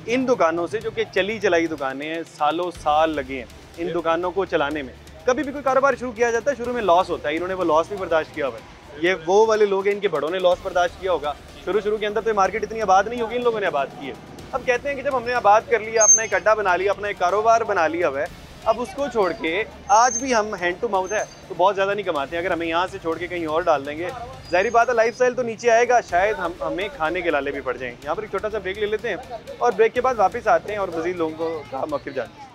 इन दुकानों से, जो कि चली चलाई दुकानें हैं, सालों साल लगे हैं इन दुकानों को चलाने में। कभी भी कोई कारोबार शुरू किया जाता है, शुरू में लॉस होता है, इन्होंने वो लॉस भी बर्दाश्त किया हुआ है। ये वो वाले लोग हैं, इनके बड़ों ने लॉस बर्दाश्त किया होगा। शुरू के अंदर तो मार्केट इतनी आबाद नहीं होगी, इन लोगों ने आबाद की है। अब कहते हैं कि जब हमने आबाद कर लिया, अपना एक अड्डा बना लिया, अपना एक कारोबार बना लिया हुआ है, अब उसको छोड़ के आज भी हम हैंड टू माउथ है तो बहुत ज़्यादा नहीं कमाते हैं। अगर हमें यहाँ से छोड़ के कहीं और डाल देंगे, ज़ाहिर बात है लाइफस्टाइल तो नीचे आएगा, शायद हमें खाने के लाले भी पड़ जाएंगे। यहाँ पर एक छोटा सा ब्रेक ले लेते हैं और ब्रेक के बाद वापस आते हैं और मज़ीद लोगों का मौक़िफ़ जानते हैं।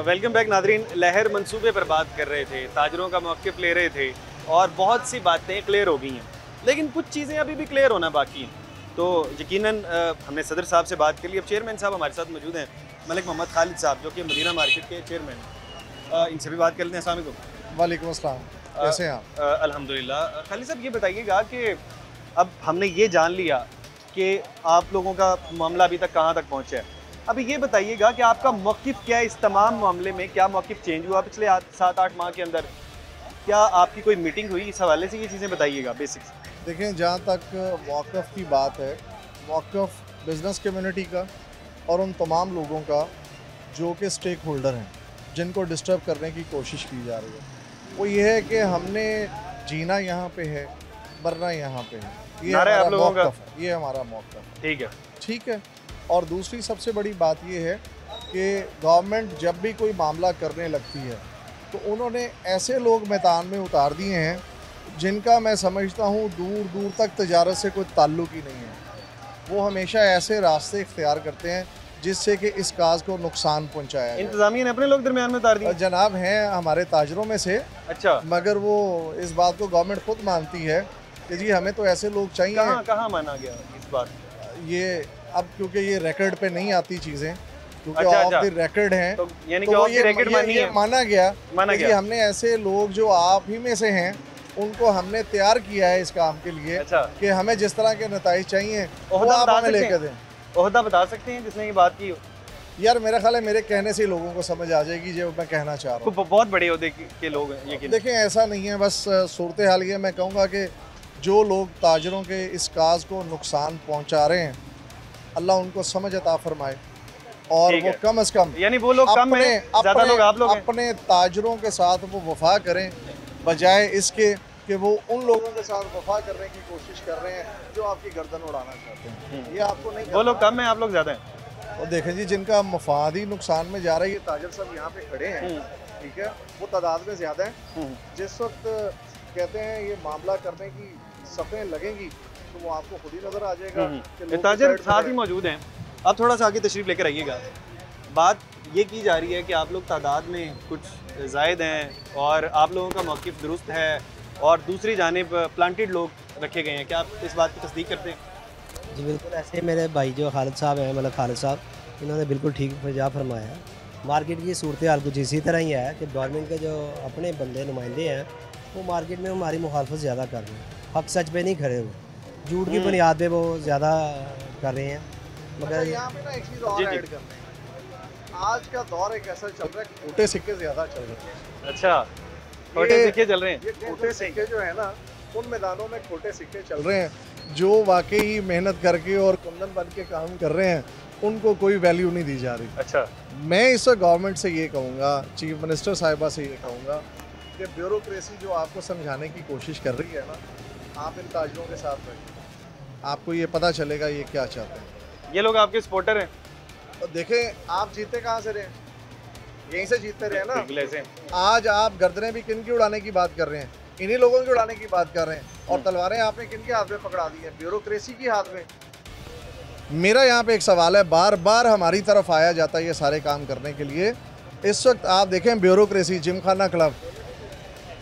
Welcome back Nadreen. लहर मंसूबे पर बात कर रहे थे, ताजरों का मौक़िफ़ ले रहे थे और बहुत सी बातें क्लियर हो गई हैं, लेकिन कुछ चीज़ें अभी भी क्लियर होना बाकी हैं। तो यकीनन हमने सदर साहब से बात कर ली, अब चेयरमैन साहब हमारे साथ मौजूद हैं, मलिक मोहम्मद खालिद साहब, जो कि मदीना मार्केट के चेयरमैन हैं। इनसे भी बात कर लेते हैं। अस्सलाम वालेकुम। वालेकुम अस्सलाम। कैसे हैं आप? अल्हम्दुलिल्लाह। खालिद साहब ये बताइएगा कि अब हमने ये जान लिया कि आप लोगों का मामला अभी तक कहाँ तक पहुँचा है, अभी ये बताइएगा कि आपका मौक़िफ़ क्या है इस तमाम मामले में, क्या मौक़िफ़ चेंज हुआ पिछले 7-8 माह के अंदर, क्या आपकी कोई मीटिंग हुई, इस हवाले से ये चीज़ें बताइएगा बेसिक्स। देखें, जहाँ तक मौक़िफ़ की बात है, मौक़िफ़ बिज़नेस कम्युनिटी का और उन तमाम लोगों का जो कि स्टेक होल्डर हैं, जिनको डिस्टर्ब करने की कोशिश की जा रही है, वो ये है कि हमने जीना यहाँ पे है, मरना यहाँ पे है, ये हमारा मौक़िफ़ है, ये हमारा मौक़िफ़। ठीक है, ठीक है। और दूसरी सबसे बड़ी बात ये है कि गवर्नमेंट जब भी कोई मामला करने लगती है तो उन्होंने ऐसे लोग मैदान में उतार दिए हैं जिनका मैं समझता हूँ दूर दूर तक तजारत से कोई ताल्लुक़ ही नहीं है। वो हमेशा ऐसे रास्ते इख्तियार करते हैं जिससे कि इस काज को नुकसान पहुँचाया है। इंतज़ामिया ने अपने लोग दरमियान में उतार दिए जनाब हैं हमारे ताजरों में से। अच्छा, मगर वो इस बात को गवर्नमेंट खुद मानती है कि जी हमें तो ऐसे लोग चाहिए। कहाँ माना गया इस बात? ये अब क्योंकि ये रिकॉर्ड पे नहीं आती चीज़ें, क्योंकि अच्छा, ऑफ द रिकॉर्ड हैं, तो यानी तो कि वो ऑफ द रिकॉर्ड माना गया कि हमने ऐसे लोग जो आप ही में से हैं उनको हमने तैयार किया है इस काम के लिए। अच्छा, कि हमें जिस तरह के नताइज चाहिए वो आप हमें लेकर दें। ओहदा बता सकते हैं जिसने ये बात की? यार मेरा ख्याल है मेरे कहने से लोगों को समझ आ जाएगी जो मैं कहना चाह रहा हूँ। बहुत बड़े ओहदे के लोग हैं ये। देखें, ऐसा नहीं है, बस सूरत हाल ये मैं कहूँगा कि जो लोग ताजरों के इस काज को नुकसान पहुँचा रहे हैं, अल्लाह उनको समझ अता फरमाए और वो कम से कम, यानी वो लोग कम हैं, ज़्यादा लोग आप लोग अपने ताजरों के साथ वो वफा करें, बजाय इसके कि वो उन लोगों के साथ वफा करने की कोशिश कर रहे हैं जो आपकी गर्दन उड़ाना चाहते हैं। ये आपको नहीं, वो लोग कम हैं, आप लोग ज़्यादा हैं। और देखें जी, जिनका मफादी नुकसान में जा रहा है, ये ताजर सब यहाँ पे खड़े हैं, ठीक है, वो तादाद में ज़्यादा हैं। जिस वक्त कहते हैं ये मामला करने की सफ़ें लगेंगी तो वो आपको खुद ही नज़र आ जाएगा। ताजर साथ ही मौजूद हैं, आप थोड़ा सा आगे तशरीफ़ लेकर आइएगा। बात ये की जा रही है कि आप लोग तादाद में कुछ ज़ायद हैं और आप लोगों का मौक़िफ़ दुरुस्त है और दूसरी जानिब प्लांटेड लोग रखे गए हैं, क्या आप इस बात की तस्दीक करते हैं? जी बिल्कुल, ऐसे मेरे भाई जो खालिद साहब हैं, मतलब खालिद साहब, इन्होंने बिल्कुल ठीक फजा फरमाया है। मार्केट की सूरत हाल कुछ इसी तरह ही है कि गवर्नमेंट के जो अपने बंदे नुमाइंदे हैं वो मार्केट में हमारी मुखालफत ज़्यादा कर रहे हैं, हक सच पे नहीं खड़े हुए, झूठ की बुनियाद पे वो ज़्यादा कर रहे हैं। मगर यहाँ पे ना एक चीज़ और ऐड करते हैं, आज का दौर एक ऐसा चल रहा है कि खोटे सिक्के ज़्यादा चल रहे हैं। अच्छा, खोटे सिक्के चल रहे हैं। ये खोटे सिक्के जो है ना, उन मैदानों में खोटे सिक्के चल रहे हैं जो वाकई मेहनत करके और कुंदन बन के काम कर रहे हैं, उनको कोई वैल्यू नहीं दी जा रही। अच्छा, मैं इस गवर्नमेंट से ये कहूँगा, चीफ मिनिस्टर साहिबा से ये कहूँगा कि ब्यूरोक्रेसी जो आपको समझाने की कोशिश कर रही है ना, आप इन ताजरों के साथ रहिए, आपको ये पता चलेगा ये क्या चाहते हैं। ये लोग आपके सपोर्टर हैं। तो देखें, आप जीते कहाँ से रहे, यहीं से जीतते रहे ना। आज आप गर्दनें भी किन की उड़ाने की बात कर रहे हैं, इन्हीं लोगों की उड़ाने की बात कर रहे हैं, और तलवारें आपने किन के हाथ में पकड़ा दी है, ब्यूरोक्रेसी की हाथ में। मेरा यहाँ पे एक सवाल है, बार बार हमारी तरफ आया जाता है ये सारे काम करने के लिए। इस वक्त आप देखें ब्यूरोक्रेसी, जिमखाना क्लब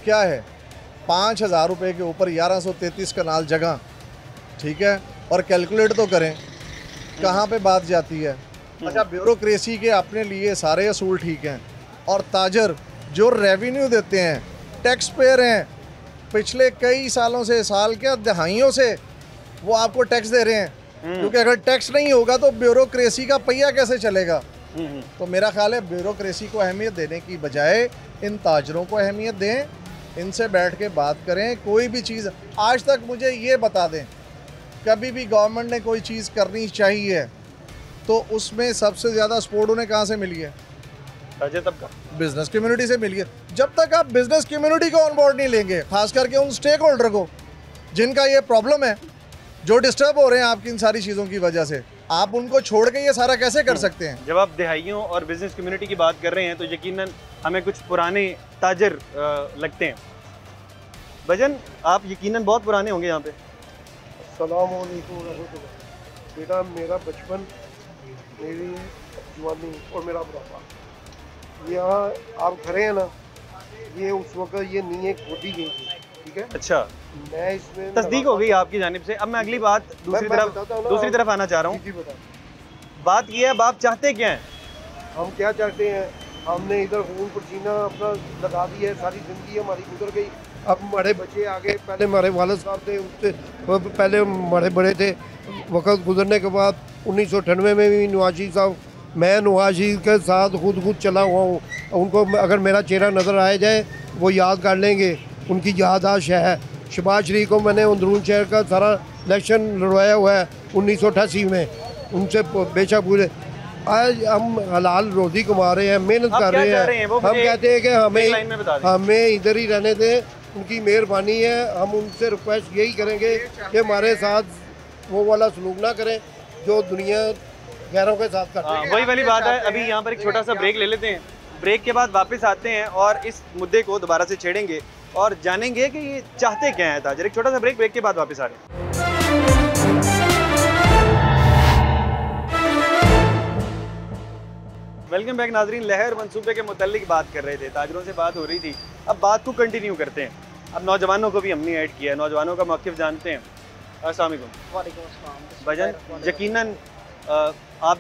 क्या है, 5,000 रुपये के ऊपर 1133 कनाल जगह, ठीक है, और कैलकुलेट तो करें कहाँ पे बात जाती है। अच्छा, ब्यूरोक्रेसी के अपने लिए सारे असूल ठीक हैं, और ताजर जो रेवेन्यू देते हैं, टैक्स पेयर हैं, पिछले कई सालों से, साल क्या दहाइयों से वो आपको टैक्स दे रहे हैं, क्योंकि अगर टैक्स नहीं होगा तो ब्यूरोक्रेसी का पहिया कैसे चलेगा। तो मेरा ख्याल है ब्यूरोक्रेसी को अहमियत देने की बजाय इन ताजरों को अहमियत दें, इनसे बैठ के बात करें। कोई भी चीज़ आज तक मुझे ये बता दें, कभी भी गवर्नमेंट ने कोई चीज़ करनी चाहिए तो उसमें सबसे ज़्यादा सपोर्ट उन्हें कहाँ से मिली है? बिजनेस कम्युनिटी से मिली है। जब तक आप बिजनेस कम्युनिटी को ऑन बोर्ड नहीं लेंगे, खास करके उन स्टेक होल्डर को जिनका ये प्रॉब्लम है, जो डिस्टर्ब हो रहे हैं आपकी इन सारी चीज़ों की वजह से, आप उनको छोड़ के ये सारा कैसे कर सकते हैं? जब आप दिहाइयों और बिजनेस कम्युनिटी की बात कर रहे हैं तो यकीनन हमें कुछ पुराने ताजर लगते हैं। भजन, आप यकीनन बहुत पुराने होंगे यहाँ पे। अस्सलाम वालेकुम रहमतुल्लाह। बेटा, मेरा बचपन, मेरी जवानी और मेरा बुढ़ापा, यहाँ आप खड़े हैं ना, ये उस वक्त ये नींहें खोदी गई थी, ठीक है। अच्छा, मैं इसमें तस्दीक हो गई आपकी जानिब से। अब मैं अगली बात दूसरी तरफ आना चाह रहा हूँ। बात ये है, आप चाहते क्या हैं? हम क्या चाहते हैं, हमने इधर खून पसीना अपना लगा दिया है, सारी ज़िंदगी हमारी गुजर गई, अब हमारे बच्चे आ गए, पहले हमारे वालिद साहब थे, उससे पहले हमारे बड़े थे। वक्त गुजरने के बाद 1998 में भी नवाज साहब, मैं नवाज के साथ खुद चला हुआ हूँ। उनको अगर मेरा चेहरा नज़र आ जाए वो याद कर लेंगे, उनकी याददाश्त है। शहबाज शरीफ को मैंने अंदरून शहर का सारा इलेक्शन लड़वाया हुआ है 1988 में, उनसे बेशक पूरे। आज हम हलाल रोज़ी कमा रहे हैं, मेहनत कर रहे हैं। हम कहते हैं कि हमें इधर ही रहने दें, उनकी मेहरबानी है। हम उनसे रिक्वेस्ट यही करेंगे कि हमारे साथ वो वाला सलूक ना करें जो दुनिया गैरों के साथ करते हैं। वही वाली बात है। अभी यहाँ पर एक छोटा सा ब्रेक ले लेते हैं, ब्रेक के बाद वापस आते हैं और इस मुद्दे को दोबारा से छेड़ेंगे और जानेंगे कि ये चाहते क्या है ताजर। एक छोटा सा ब्रेक के बाद वापस आ रहे हैं। वेलकम बैक नाजरीन। लहर मंसूबे के मुतालिक बात कर रहे थे, ताजरों से बात हो रही थी। अब बात को कंटिन्यू करते हैं। अब नौजवानों को भी हमने ऐड किया है, नौजवानों का मौक़िफ़ जानते हैं। अस्सलाम वालेकुम भजन, यकीनन आप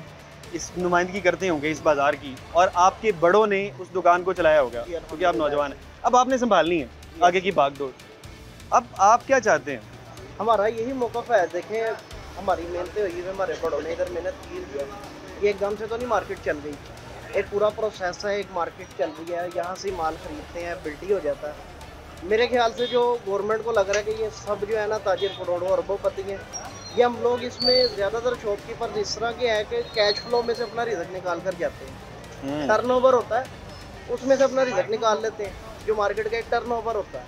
इस नुमाइंदगी करते होंगे इस बाज़ार की, और आपके बड़ों ने उस दुकान को चलाया होगा क्योंकि आप नौजवान हैं। अब आपने संभालनी है आगे की भागदौड़। अब आप क्या चाहते हैं? हमारा यही मौक़िफ़ है। देखें, हमारी मेहनतें हुई है, हमारे बड़ों ने इधर मेहनत की है। ये एकदम से तो नहीं मार्केट चल गई, एक पूरा प्रोसेस है। एक मार्केट चल रही है, यहाँ से माल ख़रीदते हैं, बिल्टी हो जाता है। मेरे ख्याल से जो गवर्नमेंट को लग रहा है कि ये सब जो है ना ताजिर करोड़ों अरबोपति हैं, ये हम लोग इसमें ज़्यादातर शॉपकीपर इस तरह के हैं कि कैश फ्लो में से अपना रिजल्ट निकाल कर जाते हैं। टर्नओवर होता है, उसमें से अपना रिजल्ट निकाल लेते हैं। जो मार्केट का एक टर्नओवर होता है,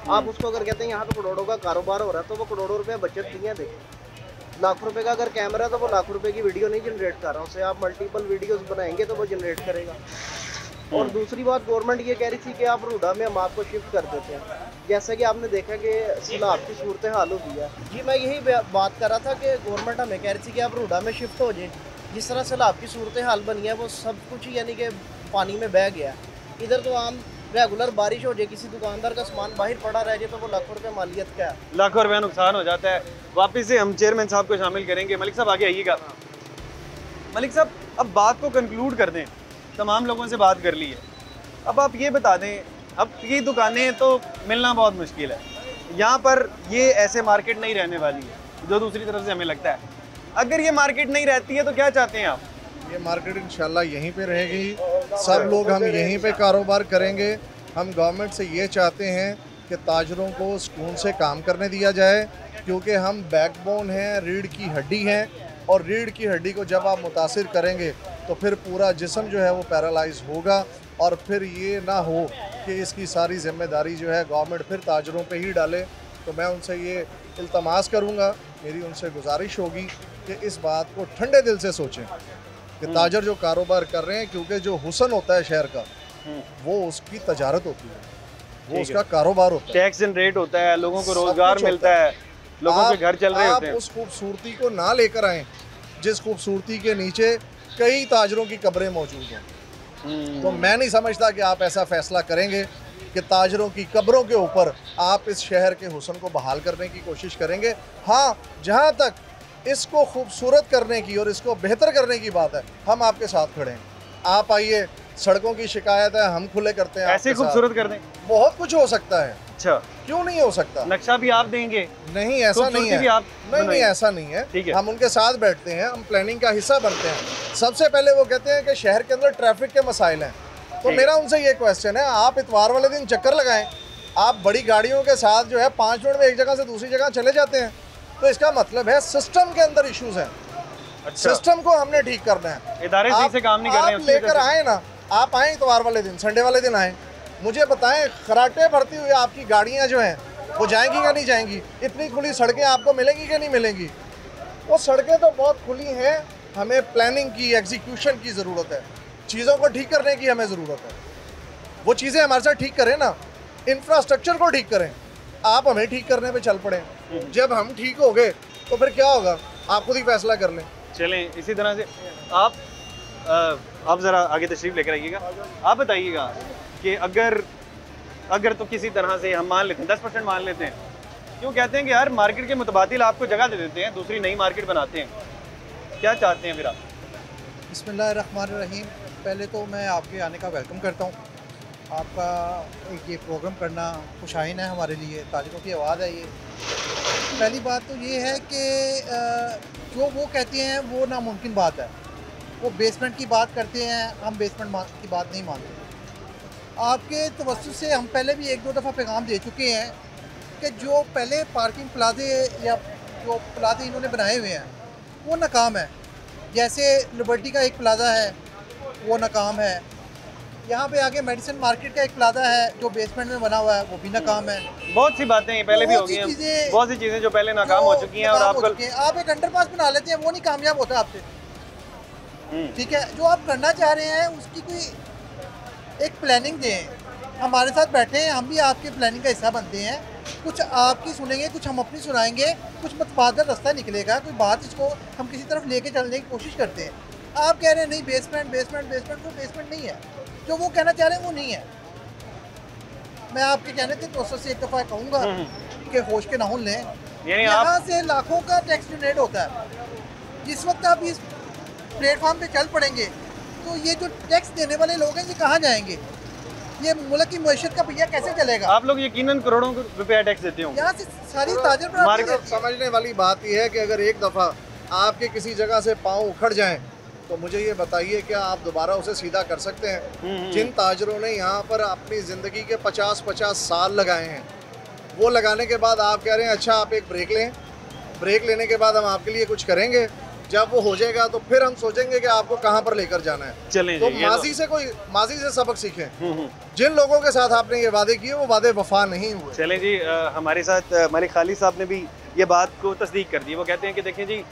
आप उसको अगर कहते हैं यहाँ पे करोड़ों का कारोबार हो रहा है, तो वो करोड़ों रुपये बचत नहीं है। देखें, लाख रुपए का अगर कैमरा है तो वो लाख रुपए की वीडियो नहीं जनरेट कर रहा है, उससे आप मल्टीपल वीडियोस बनाएंगे तो वो जनरेट करेगा। और दूसरी बात, गवर्नमेंट ये कह रही थी कि आप रूडा में हम आपको शिफ्ट कर देते हैं। जैसे कि आपने देखा कि सैलाब की सूरत हाल हो गई है। जी, मैं यही बात कर रहा था कि गवर्नमेंट हमें कह रही थी कि आप रूडा में शिफ्ट हो जाए। जिस तरह सैलाब की सूरत हाल बनी है, वो सब कुछ यानी कि पानी में बह गया। इधर तो आम रेगुलर बारिश हो जाए, किसी दुकानदार का सामान बाहर पड़ा रह जाए तो वो लाखों रुपये मालियत का है, लाखों रुपया नुकसान हो जाता है। वापस से हम चेयरमैन साहब को शामिल करेंगे। मलिक साहब आगे आइएगा। मलिक साहब, अब बात को कंक्लूड कर दें, तमाम लोगों से बात कर ली है। अब आप ये बता दें, अब ये दुकानें तो मिलना बहुत मुश्किल है यहाँ पर, ये ऐसे मार्केट नहीं रहने वाली है जो दूसरी तरफ से हमें लगता है। अगर ये मार्केट नहीं रहती है तो क्या चाहते हैं आप? ये मार्केट इंशाल्लाह यहीं पे रहेगी, सब लोग हम यहीं पे कारोबार करेंगे। हम गवर्नमेंट से ये चाहते हैं कि ताजरों को सुकून से काम करने दिया जाए, क्योंकि हम बैकबोन हैं, रीढ़ की हड्डी हैं, और रीढ़ की हड्डी को जब आप मुतासिर करेंगे तो फिर पूरा जिस्म जो है वो पैरालाइज होगा, और फिर ये ना हो कि इसकी सारी जिम्मेदारी जो है गवर्नमेंट फिर ताजरों पे ही डाले। तो मैं उनसे ये इल्तमास करूँगा, मेरी उनसे गुजारिश होगी कि इस बात को ठंडे दिल से सोचें कि ताजर जो कारोबार कर रहे हैं, क्योंकि जो हुस्न होता है शहर का वो उसकी तजारत होती है, वो उसका कारोबार होता है, टैक्स जनरेट होता है, लोगों को रोजगार मिलता है, लोगों के घर चल रहे होते हैं। उस खूबसूरती को ना लेकर आएँ जिस खूबसूरती के नीचे कई ताजरों की कब्रें मौजूद हों। तो मैं नहीं समझता कि आप ऐसा फैसला करेंगे कि ताजरों की कब्रों के ऊपर आप इस शहर के हुस्न को बहाल करने की कोशिश करेंगे। हाँ, जहाँ तक इसको खूबसूरत करने की और इसको बेहतर करने की बात है, हम आपके साथ खड़े हैं। आप आइए, सड़कों की शिकायत है, हम खुले करते हैं, ऐसे खूबसूरत कर दें। बहुत कुछ हो सकता है। अच्छा, क्यों नहीं हो सकता? नक्शा भी आप देंगे? नहीं, ऐसा नहीं है। नहीं, ऐसा नहीं है। हम उनके साथ बैठते हैं, हम प्लानिंग का हिस्सा बनते हैं। सबसे पहले वो कहते हैं कि शहर के अंदर ट्रैफिक के मसाइल हैं, तो मेरा उनसे ये क्वेश्चन है, आप इतवार वाले दिन चक्कर लगाएं। आप बड़ी गाड़ियों के साथ जो है 5 मिनट में एक जगह से दूसरी जगह चले जाते हैं, तो इसका मतलब है सिस्टम के अंदर इश्यूज हैं। अच्छा। सिस्टम को हमने ठीक करना है, इदारे सही से काम नहीं कर रहे हैं। आप लेकर आए ना, आप आए इतवार वाले दिन, संडे वाले दिन आए, मुझे बताएं खराटे भरती हुई आपकी गाड़ियां जो हैं वो जाएंगी या नहीं जाएंगी? इतनी खुली सड़कें आपको मिलेंगी कि नहीं मिलेंगी? वो सड़कें तो बहुत खुली हैं, हमें प्लानिंग की, एग्जीक्यूशन की ज़रूरत है, चीज़ों को ठीक करने की हमें ज़रूरत है। वो चीज़ें हमारे साथ ठीक करें ना, इंफ्रास्ट्रक्चर को ठीक करें, आप हमें ठीक करने पे चल पड़े। जब हम ठीक हो गए तो फिर क्या होगा, आप खुद ही फैसला कर लें। चलें, इसी तरह से आप ज़रा आगे तशरीफ़ लेकर आइएगा। आप बताइएगा कि अगर तो किसी तरह से हम मान लेते हैं, 10% मान लेते हैं, क्यों कहते हैं कि यार मार्केट के मुतबादिल आपको जगह दे देते हैं, दूसरी नई मार्केट बनाते हैं, क्या चाहते हैं फिर आप? बिस्मिल्लाहिर्रहमानिर्रहीम। पहले तो मैं आपके आने का वेलकम करता हूँ। आपका एक ये प्रोग्राम करना खुशाइन है हमारे लिए, ताजिरों की आवाज़ है ये। पहली बात तो ये है कि जो वो कहते हैं वो नामुमकिन बात है। वो बेसमेंट की बात करते हैं, हम बेसमेंट की बात नहीं मानते। आपके तवज्जुह से हम पहले भी 1-2 दफ़ा पैगाम दे चुके हैं कि जो पहले पार्किंग प्लाजे या जो प्लाजे इन्होंने बनाए हुए हैं वो नाकाम है। जैसे लिबर्टी का एक प्लाजा है वो नाकाम है, यहाँ पे आगे मेडिसिन मार्केट का एक प्लाजा है जो बेसमेंट में बना हुआ है वो भी नाकाम है। बहुत सी बातें पहले भी हो गई हैं, बहुत सी चीज़ें जो पहले नाकाम हो चुकी हैं। और आप एक अंडरपास बना लेते हैं वो नहीं कामयाब होता आपसे, ठीक है। जो आप करना चाह रहे हैं उसकी कोई एक प्लानिंग दें, हमारे साथ बैठे हैं, हम भी आपके प्लानिंग का हिस्सा बनते हैं। कुछ आपकी सुनेंगे, कुछ हम अपनी सुनाएंगे, कुछ मतबादल रास्ता निकलेगा, कोई बात इसको हम किसी तरफ लेके चलने की कोशिश करते हैं। आप कह रहे हैं नहीं बेसमेंट बेसमेंट बेसमेंट, वो बेसमेंट नहीं है। जो वो कहना चाह रहे हैं वो नहीं है। मैं आपके कहने के प्रोसेस से एक दफ़ा कहूँगा कि होश के नाहुन लें। यहाँ से लाखों का टैक्स जनरेट होता है। जिस वक्त आप इस प्लेटफॉर्म पे चल पड़ेंगे तो ये जो टैक्स देने वाले लोग हैं ये कहाँ जाएंगे? ये मुल्क की मईशत का पहिया कैसे चलेगा? आप लोग यकीनन करोड़ों रुपया टैक्स देते हो। यहाँ से सारी ताजर मार्केट समझने वाली बात यह है कि अगर एक दफ़ा आपके किसी जगह से पाँव उखड़ जाएं तो मुझे ये बताइए क्या आप दोबारा उसे सीधा कर सकते हैं? जिन ताजरों ने यहाँ पर अपनी ज़िंदगी के 50-50 साल लगाए हैं, वो लगाने के बाद आप कह रहे हैं अच्छा आप एक ब्रेक लें, ब्रेक लेने के बाद हम आपके लिए कुछ करेंगे। जब वो हो जाएगा तो फिर हम सोचेंगे कि आपको कहाँ पर लेकर जाना है। चलें तो माजी से सबक सीखें। जिन लोगों के साथ आपने ये वादे किए वो वादे वफा नहीं हुए। चलें जी, हमारे साथ मलिक खालिद साहब ने भी ये बात को तस्दीक कर दी। वो कहते हैं कि देखें जी,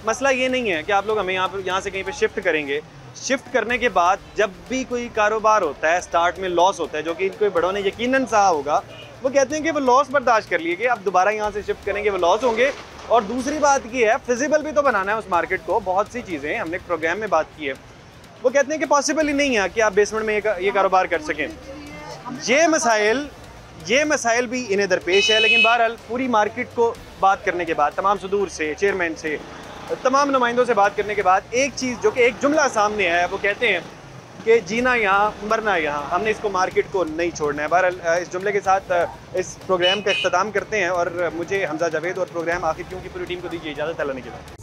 मसला ये नहीं है कि आप लोग हमें यहाँ से कहीं पे शिफ्ट करेंगे। शिफ्ट करने के बाद जब भी कोई कारोबार होता है, स्टार्ट में लॉस होता है, जो कि इनको बड़ों ने यकीनन सहा होगा, वो कहते हैं कि वो लॉस बर्दाश्त कर लिए कि आप दोबारा यहाँ से शिफ्ट करेंगे वो लॉस होंगे। और दूसरी बात ये है, फिजिबल भी तो बनाना है उस मार्केट को। बहुत सी चीज़ें हमने एक प्रोग्राम में बात की है। वो कहते हैं कि पॉसिबल ही नहीं है कि आप बेसमेंट में ये कारोबार कर सकें। ये मसाइल भी इन्हें दरपेश है। लेकिन बहरहाल पूरी मार्केट को बात करने के बाद, तमाम सदूर से, चेयरमैन से, तमाम नुमाइंदों से बात करने के बाद एक चीज़ जो कि एक जुमला सामने आया है, वो कहते हैं कि जीना यहाँ मरना यहाँ, हमने इसको मार्केट को नहीं छोड़ना है। बहरहाल इस जुमले के साथ इस प्रोग्राम का इख्तिताम करते हैं और मुझे हमजा जावेद और प्रोग्राम आखिर क्यों की पूरी टीम को दीजिए इजाज़त। अल्लाह ने के बाद।